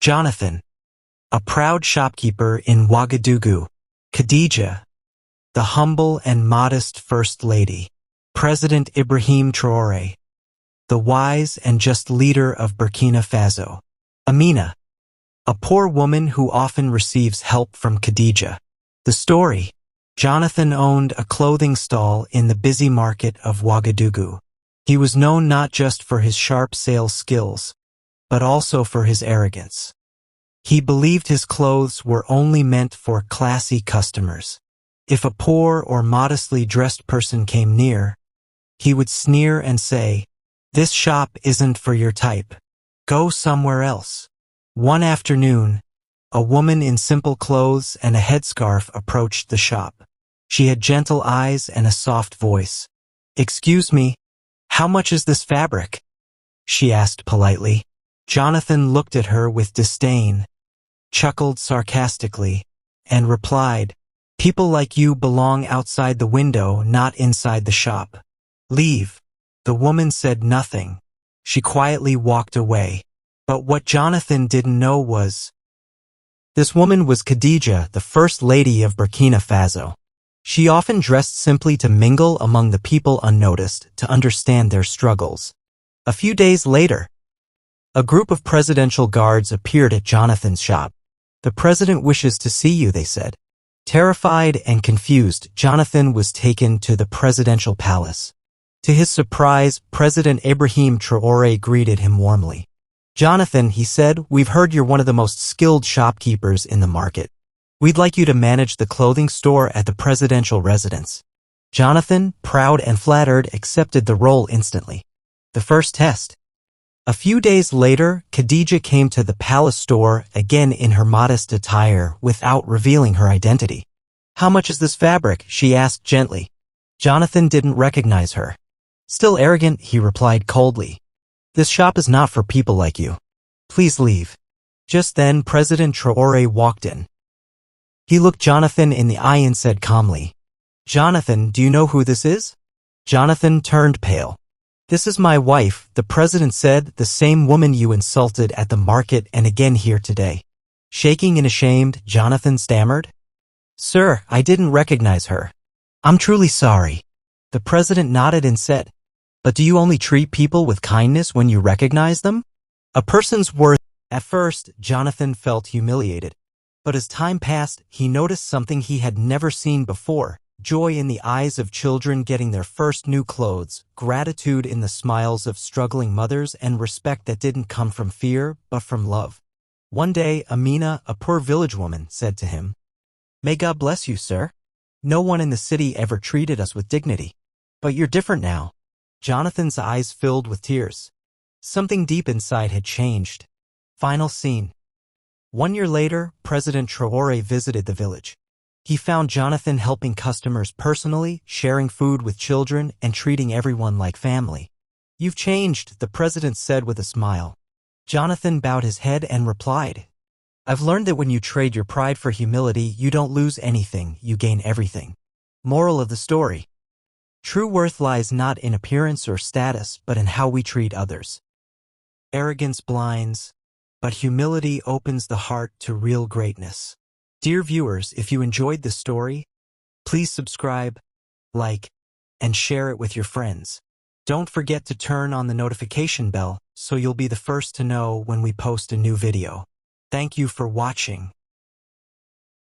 Jonathan, a proud shopkeeper in Wagadugu. Khadija, the humble and modest First Lady. President Ibrahim Traoré, the wise and just leader of Burkina Faso. Amina, a poor woman who often receives help from Khadija. The story: Jonathan owned a clothing stall in the busy market of Wagadugu. He was known not just for his sharp sales skills, but also for his arrogance. He believed his clothes were only meant for classy customers. If a poor or modestly dressed person came near, he would sneer and say, "This shop isn't for your type. Go somewhere else." One afternoon, a woman in simple clothes and a headscarf approached the shop. She had gentle eyes and a soft voice. "Excuse me, how much is this fabric?" she asked politely. Jonathan looked at her with disdain, chuckled sarcastically, and replied, "People like you belong outside the window, not inside the shop. Leave." The woman said nothing. She quietly walked away. But what Jonathan didn't know was, this woman was Khadija, the First Lady of Burkina Faso. She often dressed simply to mingle among the people unnoticed, to understand their struggles. A few days later, a group of presidential guards appeared at Jonathan's shop. "The president wishes to see you," they said. Terrified and confused, Jonathan was taken to the presidential palace. To his surprise, President Ibrahim Traoré greeted him warmly. "Jonathan," he said, "we've heard you're one of the most skilled shopkeepers in the market. We'd like you to manage the clothing store at the presidential residence." Jonathan, proud and flattered, accepted the role instantly. The first test. A few days later, Khadija came to the palace store, again in her modest attire, without revealing her identity. "How much is this fabric?" she asked gently. Jonathan didn't recognize her. Still arrogant, he replied coldly, "This shop is not for people like you. Please leave." Just then, President Traoré walked in. He looked Jonathan in the eye and said calmly, "Jonathan, do you know who this is?" Jonathan turned pale. "This is my wife," the president said, "the same woman you insulted at the market and again here today." Shaking and ashamed, Jonathan stammered, "Sir, I didn't recognize her. I'm truly sorry." The president nodded and said, "But do you only treat people with kindness when you recognize them? A person's worth." At first, Jonathan felt humiliated. But as time passed, he noticed something he had never seen before: joy in the eyes of children getting their first new clothes, gratitude in the smiles of struggling mothers, and respect that didn't come from fear, but from love. One day, Amina, a poor village woman, said to him, "May God bless you, sir. No one in the city ever treated us with dignity. But you're different now." Jonathan's eyes filled with tears. Something deep inside had changed. Final scene. 1 year later, President Traoré visited the village. He found Jonathan helping customers personally, sharing food with children, and treating everyone like family. "You've changed," the president said with a smile. Jonathan bowed his head and replied, "I've learned that when you trade your pride for humility, you don't lose anything, you gain everything." Moral of the story: true worth lies not in appearance or status, but in how we treat others. Arrogance blinds, but humility opens the heart to real greatness. Dear viewers, if you enjoyed this story, please subscribe, like, and share it with your friends. Don't forget to turn on the notification bell so you'll be the first to know when we post a new video. Thank you for watching.